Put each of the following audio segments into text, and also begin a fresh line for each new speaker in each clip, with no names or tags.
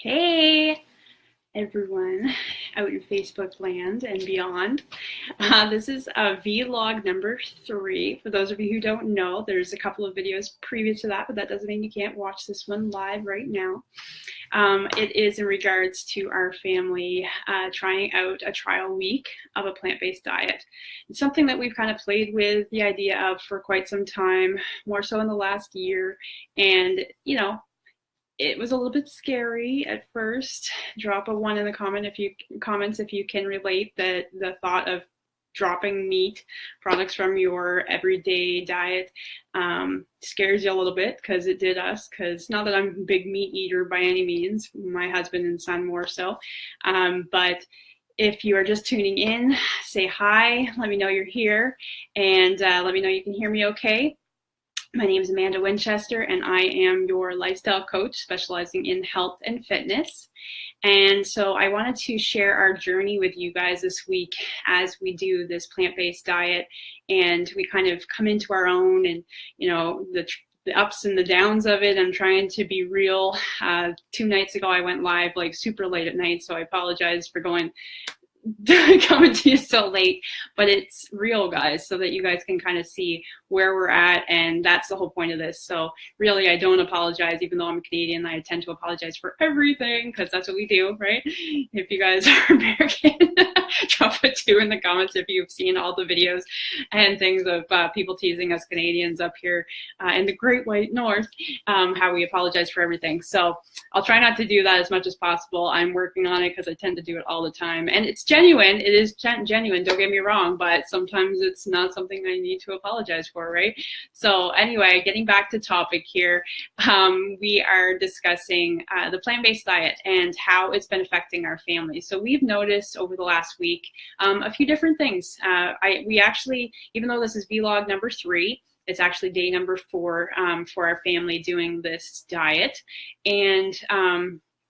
Hey everyone out in Facebook land and beyond. This is vlog number 3. For those of you who don't know, there's a couple of videos previous to that, but that doesn't mean you can't watch this one live right now. It is in regards to our family trying out a trial week of a plant-based diet. It's something that we've kind of played with the idea of for quite some time, more so in the last year. And, you know, it was a little bit scary at first. Drop a 1 in the comments if you can relate that the thought of dropping meat products from your everyday diet scares you a little bit, because it did us. Because not that I'm a big meat eater by any means, my husband and son more so, but if you are just tuning in, say hi, let me know you're here, and let me know you can hear me okay. My name is Amanda Winchester, and I am your lifestyle coach specializing in health and fitness. And so I wanted to share our journey with you guys this week as we do this plant-based diet, and we kind of come into our own, and the ups and the downs of it. I'm trying to be real. 2 nights ago I went live like super late at night, so I apologize for coming to you so late, but it's real, guys, so that you guys can kind of see where we're at, and that's the whole point of this. So really, I don't apologize. Even though I'm Canadian, I tend to apologize for everything, because that's what we do, right? If you guys are American, drop a 2 in the comments if you've seen all the videos and things of people teasing us Canadians up here in the Great White North, how we apologize for everything. So I'll try not to do that as much as possible. I'm working on it, because I tend to do it all the time, and it's genuine. It is genuine, don't get me wrong, but sometimes it's not something I need to apologize for, right? So anyway, getting back to topic here, we are discussing the plant-based diet and how it's been affecting our family. So we've noticed over the last week a few different things. We actually, even though this is vlog number 3, it's actually day number 4 for our family doing this diet. And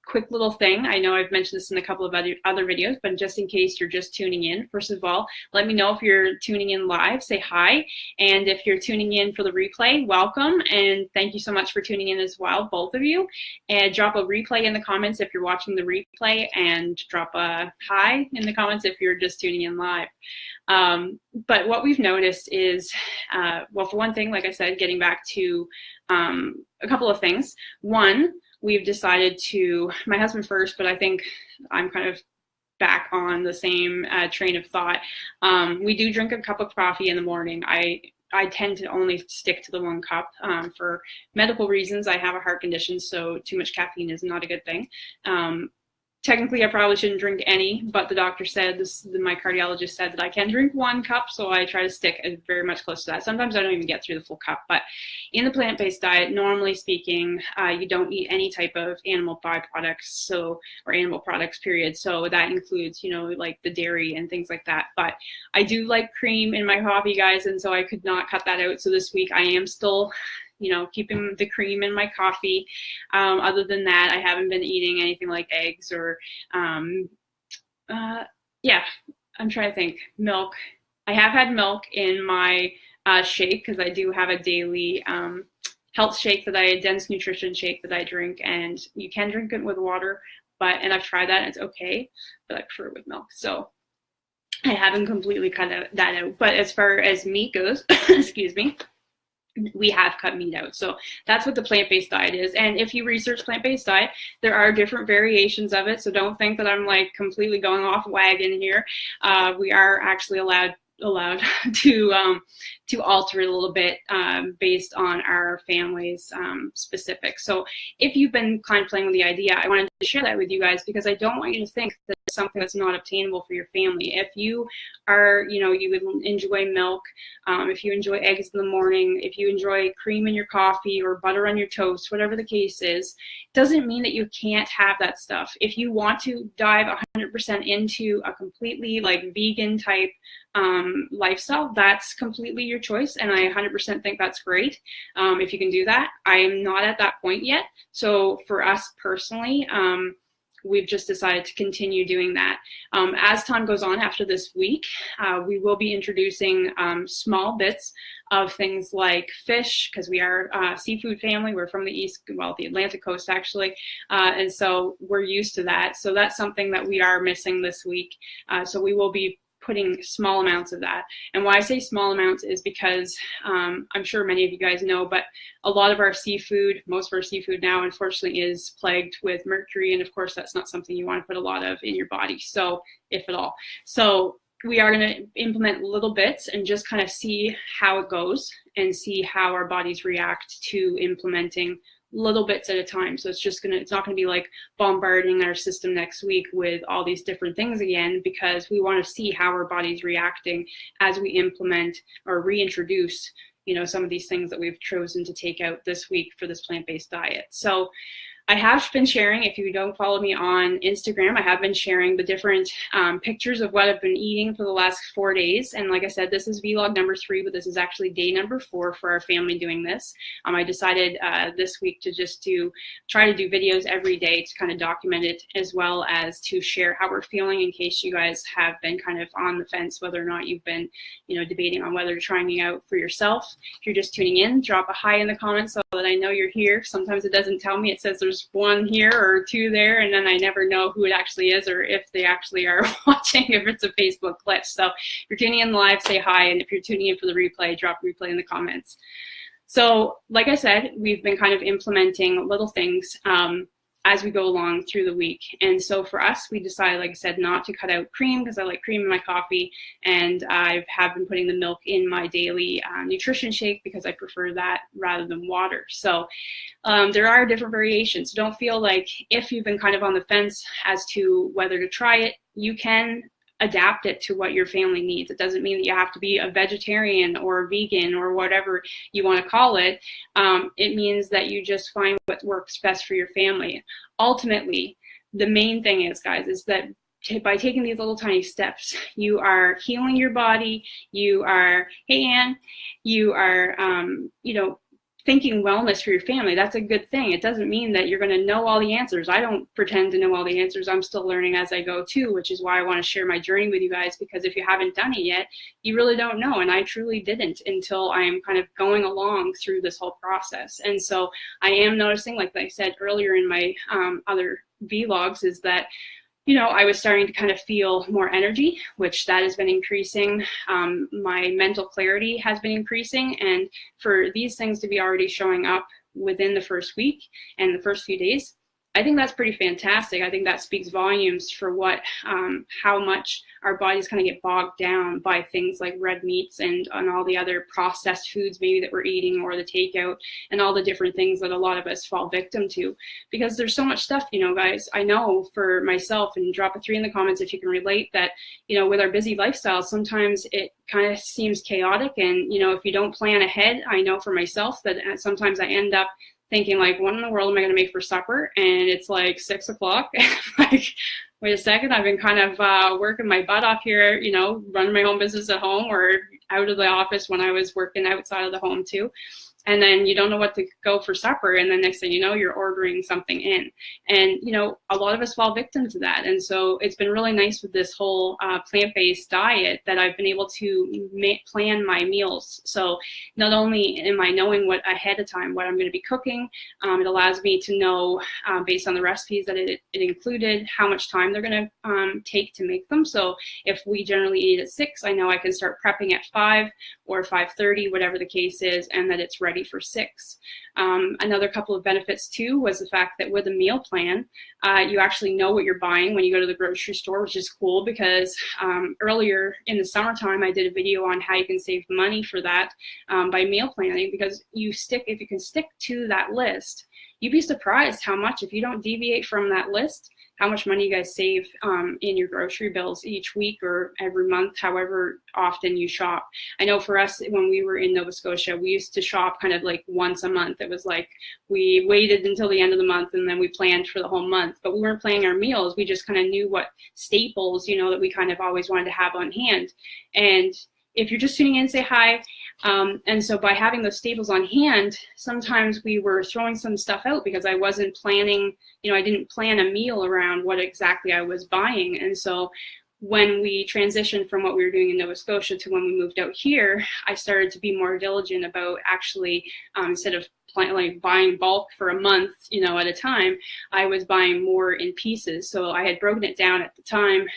quick little thing, I know I've mentioned this in a couple of other videos, but just in case you're just tuning in, first of all, let me know if you're tuning in live, say hi. And if you're tuning in for the replay, welcome, and thank you so much for tuning in as well, both of you. And drop a replay in the comments if you're watching the replay, and drop a hi in the comments if you're just tuning in live. But what we've noticed is, well, for one thing, like I said, getting back to a couple of things. One, we've decided to, my husband first, but I think I'm kind of back on the same train of thought. We do drink a cup of coffee in the morning. I tend to only stick to the 1 cup for medical reasons. I have a heart condition, so too much caffeine is not a good thing. Technically, I probably shouldn't drink any, but the doctor said, my cardiologist said that I can drink 1 cup, so I try to stick very much close to that. Sometimes I don't even get through the full cup, but in the plant-based diet, normally speaking, you don't eat any type of animal byproducts, or animal products, period. So that includes, like the dairy and things like that. But I do like cream in my coffee, guys, and so I could not cut that out. So this week I am still keeping the cream in my coffee. Other than that, I haven't been eating anything like eggs or, yeah, I'm trying to think, milk. I have had milk in my shake, because I do have a daily health shake, dense nutrition shake that I drink, and you can drink it with water, and I've tried that, and it's okay, but I prefer it with milk. So I haven't completely cut that out. But as far as meat goes, excuse me, we have cut meat out. So that's what the plant-based diet is. And if you research plant-based diet, there are different variations of it. So don't think that I'm like completely going off wagon here. We are actually allowed to alter it a little bit based on our family's specifics. So if you've been kind of playing with the idea, I wanted to share that with you guys, because I don't want you to think that it's something that's not obtainable for your family. If you are, you would enjoy milk, if you enjoy eggs in the morning, if you enjoy cream in your coffee or butter on your toast, whatever the case is, doesn't mean that you can't have that stuff. If you want to dive 100% into a completely like vegan type lifestyle, that's completely your choice, and I 100% think that's great if you can do that. I am not at that point yet. So for us personally, we've just decided to continue doing that. As time goes on after this week, we will be introducing small bits of things like fish, because we are a seafood family. We're from the East, well, the Atlantic coast actually, and so we're used to that. So that's something that we are missing this week. So we will be putting small amounts of that. And why I say small amounts is because I'm sure many of you guys know, but a lot of our seafood, most of our seafood now, unfortunately, is plagued with mercury. And of course, that's not something you want to put a lot of in your body, so if at all. So we are going to implement little bits and just kind of see how it goes and see how our bodies react to implementing little bits at a time. So it's not going to be like bombarding our system next week with all these different things again, because we want to see how our body's reacting as we implement or reintroduce, some of these things that we've chosen to take out this week for this plant-based diet. So I have been sharing, if you don't follow me on Instagram, I have been sharing the different pictures of what I've been eating for the last 4 days. And like I said, this is vlog number 3, but this is actually day number 4 for our family doing this. I decided this week to just try to do videos every day to kind of document it, as well as to share how we're feeling in case you guys have been kind of on the fence, whether or not you've been, debating on whether to try me out for yourself. If you're just tuning in, drop a hi in the comments so that I know you're here. Sometimes it doesn't tell me, it says there's 1 here or 2 there, and then I never know who it actually is or if they actually are watching, if it's a Facebook glitch. So if you're tuning in live, say hi, and if you're tuning in for the replay, drop replay in the comments. So like I said, we've been kind of implementing little things as we go along through the week. And so for us, we decided, like I said, not to cut out cream, because I like cream in my coffee, and I have been putting the milk in my daily nutrition shake because I prefer that rather than water. So there are different variations. So don't feel like, if you've been kind of on the fence as to whether to try it, you can adapt it to what your family needs. It doesn't mean that you have to be a vegetarian or a vegan or whatever you want to call it. It means that you just find what works best for your family. Ultimately, the main thing is, guys, is that by taking these little tiny steps, you are healing your body. You are, hey Ann, you are, thinking wellness for your family. That's a good thing. It doesn't mean that you're going to know all the answers. I don't pretend to know all the answers. I'm still learning as I go too, which is why I want to share my journey with you guys, because if you haven't done it yet, you really don't know. And I truly didn't until I am kind of going along through this whole process. And so I am noticing, like I said earlier in my other vlogs, is that I was starting to kind of feel more energy, which that has been increasing. My mental clarity has been increasing. And for these things to be already showing up within the first week and the first few days, I think that's pretty fantastic. I think that speaks volumes for how much our bodies kind of get bogged down by things like red meats and all the other processed foods maybe that we're eating, or the takeout, and all the different things that a lot of us fall victim to. Because there's so much stuff, guys, I know for myself, and drop a 3 in the comments if you can relate, that, with our busy lifestyle, sometimes it kind of seems chaotic. And, if you don't plan ahead, I know for myself that sometimes I end up thinking like, what in the world am I going to make for supper? And it's like 6 o'clock. Like, wait a second, I've been kind of working my butt off here, running my own business at home or out of the office when I was working outside of the home too. And then you don't know what to go for supper. And then next thing you know, you're ordering something in. And, a lot of us fall victim to that. And so it's been really nice with this whole plant-based diet that I've been able to plan my meals. So not only am I knowing what ahead of time, what I'm going to be cooking, it allows me to know based on the recipes that it included, how much time they're going to take to make them. So if we generally eat at 6, I know I can start prepping at 5 or 5:30, whatever the case is, and that it's ready for 6. Another couple of benefits too was the fact that with a meal plan, you actually know what you're buying when you go to the grocery store, which is cool, because earlier in the summertime, I did a video on how you can save money for that by meal planning, because if you can stick to that list, you'd be surprised how much, if you don't deviate from that list, how much money you guys save in your grocery bills each week or every month, however often you shop. I know for us, when we were in Nova Scotia, we used to shop kind of like once a month. It was like we waited until the end of the month and then we planned for the whole month, but we weren't planning our meals. We just kind of knew what staples, that we kind of always wanted to have on hand. And if you're just tuning in, say hi. And so by having those staples on hand, sometimes we were throwing some stuff out because I wasn't planning, I didn't plan a meal around what exactly I was buying. And so when we transitioned from what we were doing in Nova Scotia to when we moved out here, I started to be more diligent about actually, instead of buying bulk for a month, at a time, I was buying more in pieces. So I had broken it down at the time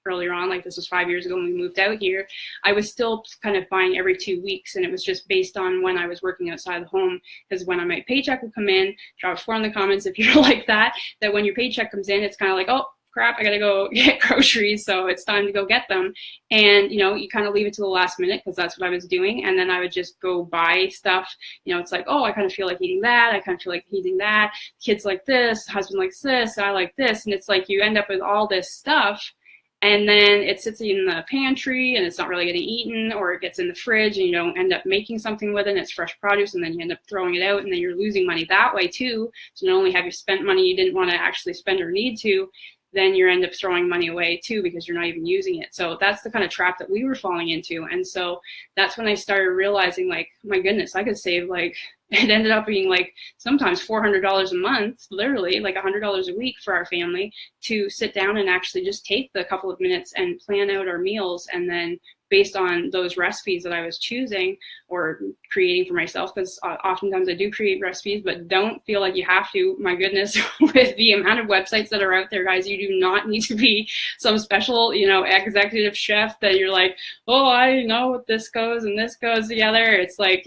earlier on, like this was 5 years ago when we moved out here, I was still kind of buying every 2 weeks, and it was just based on when I was working outside the home, because when my paycheck would come in, drop a 4 in the comments if you're like that when your paycheck comes in, it's kind of like, oh crap, I gotta go get groceries, so it's time to go get them. And you kind of leave it to the last minute, because that's what I was doing, and then I would just go buy stuff. It's like, oh, I kind of feel like eating that, I kind of feel like eating that, kids like this, husband likes this, I like this, and it's like you end up with all this stuff, and then it sits in the pantry and it's not really getting eaten, or it gets in the fridge and you don't end up making something with it, and it's fresh produce, and then you end up throwing it out, and then you're losing money that way too. So not only have you spent money you didn't want to actually spend or need to, then you end up throwing money away too because you're not even using it. So that's the kind of trap that we were falling into. And so that's when I started realizing, like, my goodness, I could save, like, it ended up being like sometimes $400 a month, literally like $100 a week for our family, to sit down and actually just take the couple of minutes and plan out our meals, and then based on those recipes that I was choosing or creating for myself, because oftentimes I do create recipes, but don't feel like you have to. My goodness, with the amount of websites that are out there, guys, you do not need to be some special, executive chef that you're like, oh, I know what this goes and this goes together. It's like,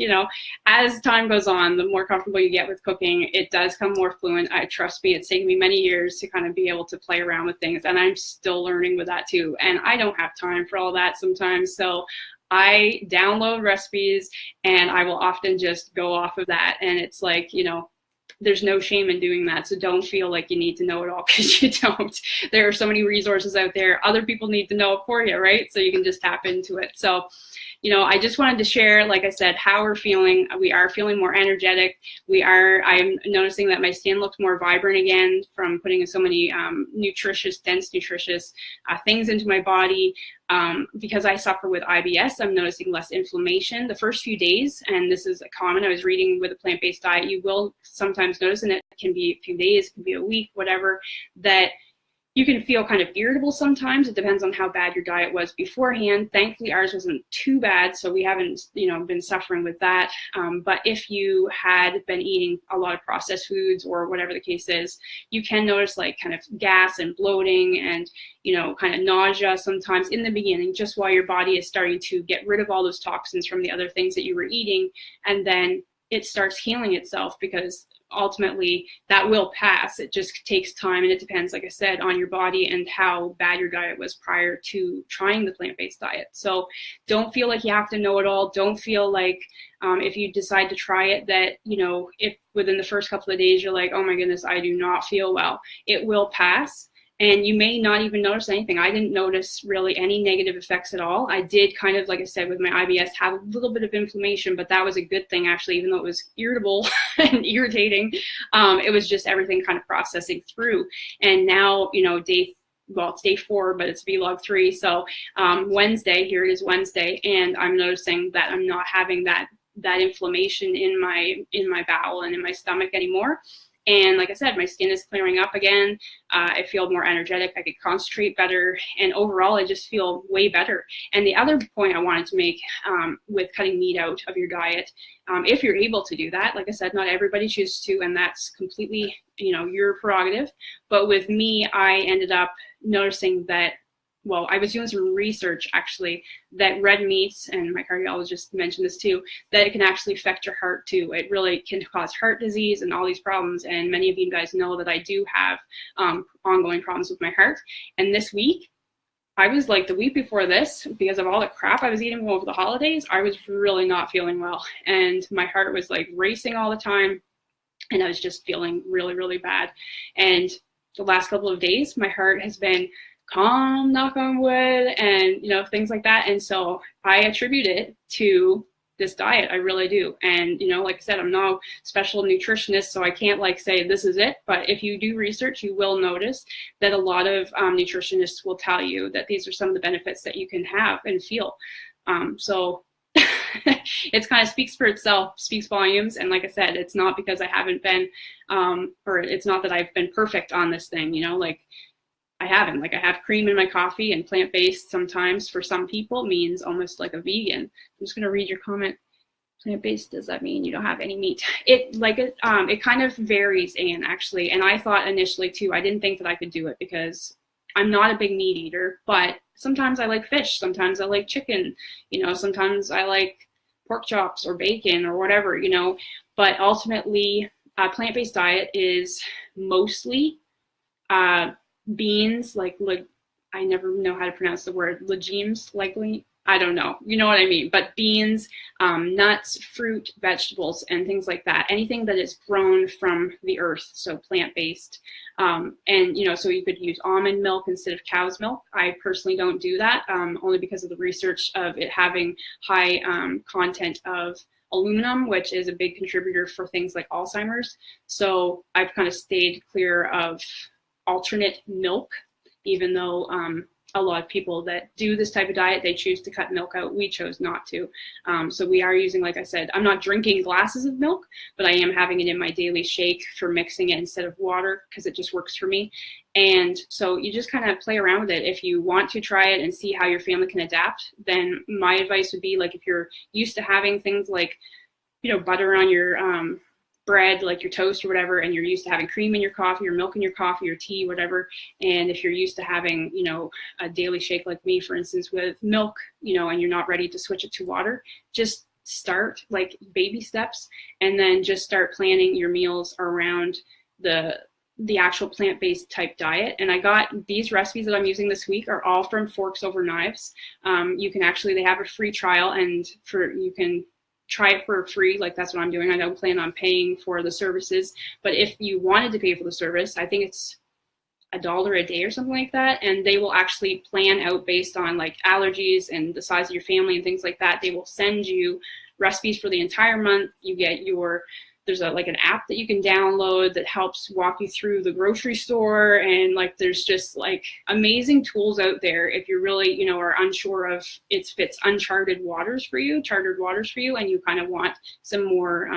as time goes on, the more comfortable you get with cooking, it does come more fluent. Trust me, it's taken me many years to kind of be able to play around with things, and I'm still learning with that too. And I don't have time for all that sometimes. So I download recipes and I will often just go off of that. And it's like, there's no shame in doing that. So don't feel like you need to know it all, because you don't. There are so many resources out there. Other people need to know it for you, right? So you can just tap into it. So, I just wanted to share, like I said, how we're feeling. We are feeling more energetic. I'm noticing that my skin looks more vibrant again from putting so many dense, nutritious things into my body. Because I suffer with IBS, I'm noticing less inflammation the first few days, and this is common. I was reading with a plant-based diet, you will sometimes notice, and it can be a few days, it can be a week, whatever, that you can feel kind of irritable sometimes. It depends on how bad your diet was beforehand. Thankfully, ours wasn't too bad, so we haven't, been suffering with that. But if you had been eating a lot of processed foods or whatever the case is, you can notice like kind of gas and bloating and, kind of nausea sometimes in the beginning, just while your body is starting to get rid of all those toxins from the other things that you were eating. And then it starts healing itself, because ultimately that will pass. It just takes time, and it depends, like I said, on your body and how bad your diet was prior to trying the plant-based diet. So don't feel like you have to know it all. Don't feel like if you decide to try it that, if within the first couple of days you're like, oh my goodness, I do not feel well, it will pass. And you may not even notice anything. I didn't notice really any negative effects at all. I did kind of, like I said, with my IBS, have a little bit of inflammation, but that was a good thing, actually, even though it was irritable and irritating. It was just everything kind of processing through. And now, it's day 4, but it's vlog 3. So Wednesday, here it is Wednesday, and I'm noticing that I'm not having that inflammation in my bowel and in my stomach anymore. And like I said, my skin is clearing up again. I feel more energetic. I could concentrate better. And overall, I just feel way better. And the other point I wanted to make with cutting meat out of your diet, if you're able to do that, like I said, not everybody chooses to, and that's completely, your prerogative. But with me, I ended up noticing that, well, I was doing some research actually, that red meats, and my cardiologist mentioned this too, that it can actually affect your heart too. It really can cause heart disease and all these problems. And many of you guys know that I do have ongoing problems with my heart. And this week, I was like, the week before this, because of all the crap I was eating over the holidays, I was really not feeling well. And my heart was like racing all the time. And I was just feeling really, really bad. And the last couple of days, my heart has been calm, knock on wood, and things like that. And so I attribute it to this diet. I really do. And like I said, I'm no special nutritionist, so I can't say this is it. But if you do research, you will notice that a lot of nutritionists will tell you that these are some of the benefits that you can have and feel. So it kind of speaks for itself, speaks volumes. And like I said, it's not because I haven't been, or it's not that I've been perfect on this thing, you know, like I haven't. Like I have cream in my coffee, and plant-based sometimes for some people means almost like a vegan. I'm just going to read your comment. Plant-based, does that mean you don't have any meat? It kind of varies, Anne, actually. And I thought initially too, I didn't think that I could do it because I'm not a big meat eater, but sometimes I like fish, sometimes I like chicken, you know, sometimes I like pork chops or bacon or whatever, you know. But ultimately, a plant-based diet is mostly beans, like I never know how to pronounce the word, legumes, likely. I don't know, you know what I mean, but beans, nuts, fruit, vegetables, and things like that. Anything that is grown from the earth, so plant-based. And, you know, so you could use almond milk instead of cow's milk. I personally don't do that, only because of the research of it having high content of aluminum, which is a big contributor for things like Alzheimer's. So I've kind of stayed clear of alternate milk, even though a lot of people that do this type of diet, they choose to cut milk out. We chose not to. So we are using, like I said, I'm not drinking glasses of milk, but I am having it in my daily shake for mixing it instead of water because it just works for me. And so you just kind of play around with it. If you want to try it and see how your family can adapt, then my advice would be, like, if you're used to having things like, you know, butter on your bread, like your toast or whatever, and you're used to having cream in your coffee or milk in your coffee or tea, whatever. And if you're used to having, you know, a daily shake like me, for instance, with milk, you know, and you're not ready to switch it to water, just start like baby steps and then just start planning your meals around the actual plant-based type diet. And I got these recipes that I'm using this week are all from Forks Over Knives. You can actually, they have a free trial, and you can try it for free. Like, that's what I'm doing. I don't plan on paying for the services, but if you wanted to pay for the service, I think it's $1 a day or something like that, and they will actually plan out based on like allergies and the size of your family and things like that. They will send you recipes for the entire month. You get there's like an app that you can download that helps walk you through the grocery store, and like there's just like amazing tools out there if you really, you know, are unsure of if it's chartered waters for you, and you kind of want some more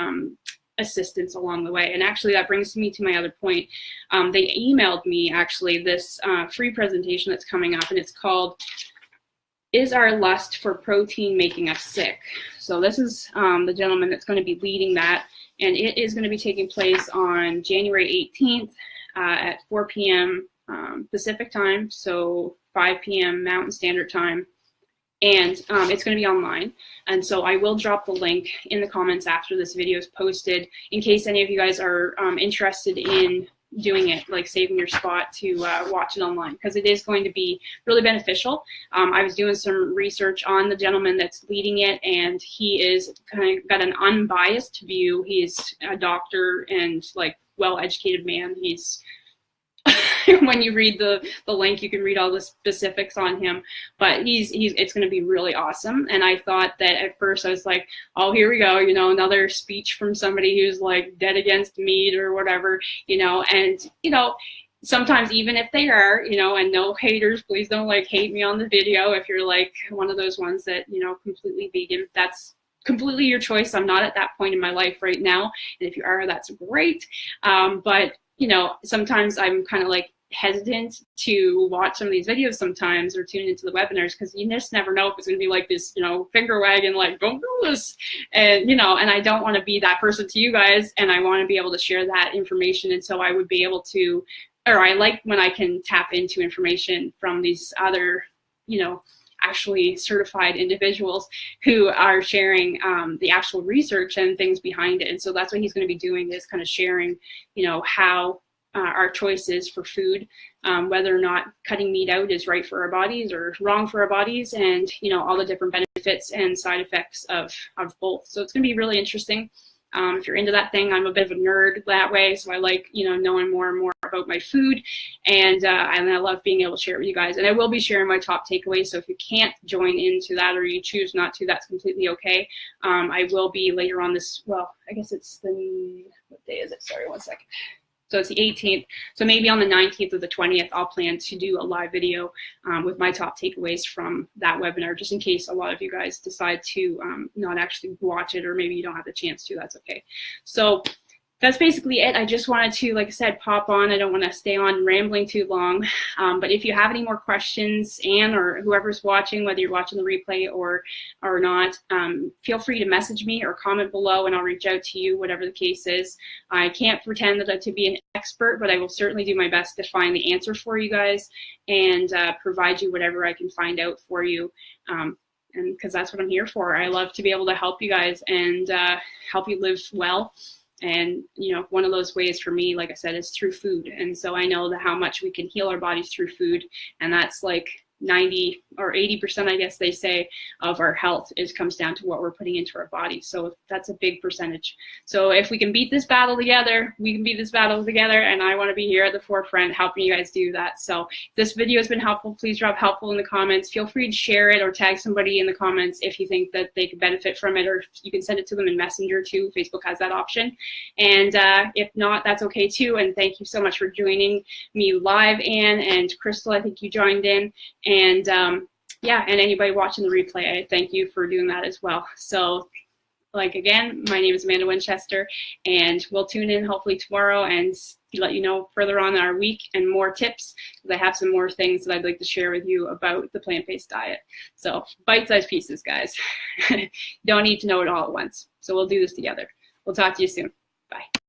assistance along the way. And actually that brings me to my other point. They emailed me actually this free presentation that's coming up, and it's called "Is Our Lust for Protein Making Us Sick?" So this is the gentleman that's going to be leading that, and it is going to be taking place on January 18th at 4 p.m. Pacific time, so 5 p.m. Mountain Standard Time. And it's going to be online. And so I will drop the link in the comments after this video is posted in case any of you guys are interested in doing it, like saving your spot to watch it online, because it is going to be really beneficial. I was doing some research on the gentleman that's leading it, and he is kind of got an unbiased view. He's a doctor and like well-educated man. He's when you read the link, you can read all the specifics on him, but it's going to be really awesome. And I thought that at first I was like, oh, here we go, you know, another speech from somebody who's like dead against meat or whatever, you know. And, you know, sometimes even if they are, you know, and no haters, please don't like hate me on the video if you're like one of those ones that, you know, completely vegan. That's completely your choice. I'm not at that point in my life right now, and if you are, that's great. But you know, sometimes I'm kind of like hesitant to watch some of these videos sometimes, or tune into the webinars, because you just never know if it's going to be like this, you know, finger wagging, like, don't do this. And, you know, and I don't want to be that person to you guys, and I want to be able to share that information. And so I would be able to, or I like when I can tap into information from these other, you know, actually certified individuals who are sharing the actual research and things behind it. And so that's what he's going to be doing, is kind of sharing, you know, how our choices for food, whether or not cutting meat out is right for our bodies or wrong for our bodies, and, you know, all the different benefits and side effects of both. So it's going to be really interesting. If you're into that thing, I'm a bit of a nerd that way, so I like, you know, knowing more and more about my food, and I love being able to share it with you guys. And I will be sharing my top takeaways, so if you can't join into that, or you choose not to, that's completely okay. I will be later on this, well, I guess it's what day is it? Sorry, one second. So it's the 18th. So maybe on the 19th or the 20th, I'll plan to do a live video with my top takeaways from that webinar, just in case a lot of you guys decide to not actually watch it, or maybe you don't have the chance to. That's okay. So that's basically it. I just wanted to, like I said, pop on. I don't want to stay on rambling too long. But if you have any more questions, Anne or whoever's watching, whether you're watching the replay or not, feel free to message me or comment below, and I'll reach out to you, whatever the case is. I can't pretend that to be an expert, but I will certainly do my best to find the answer for you guys and provide you whatever I can find out for you. And because that's what I'm here for. I love to be able to help you guys and help you live well. And, you know, one of those ways for me, like I said, is through food. And so I know that how much we can heal our bodies through food. And that's like 90 or 80%, I guess they say, of our health comes down to what we're putting into our body. So that's a big percentage. So if we can beat this battle together, we can beat this battle together. And I want to be here at the forefront helping you guys do that. So if this video has been helpful, please drop helpful in the comments. Feel free to share it or tag somebody in the comments if you think that they could benefit from it, or you can send it to them in Messenger too. Facebook has that option. And if not, that's okay too. And thank you so much for joining me live, Anne and Crystal. I think you joined in. And yeah, and anybody watching the replay, I thank you for doing that as well. So, like, again, my name is Amanda Winchester, and we'll tune in hopefully tomorrow and let you know further on in our week and more tips, because I have some more things that I'd like to share with you about the plant-based diet. So bite-sized pieces, guys. Don't need to know it all at once. So we'll do this together. We'll talk to you soon. Bye.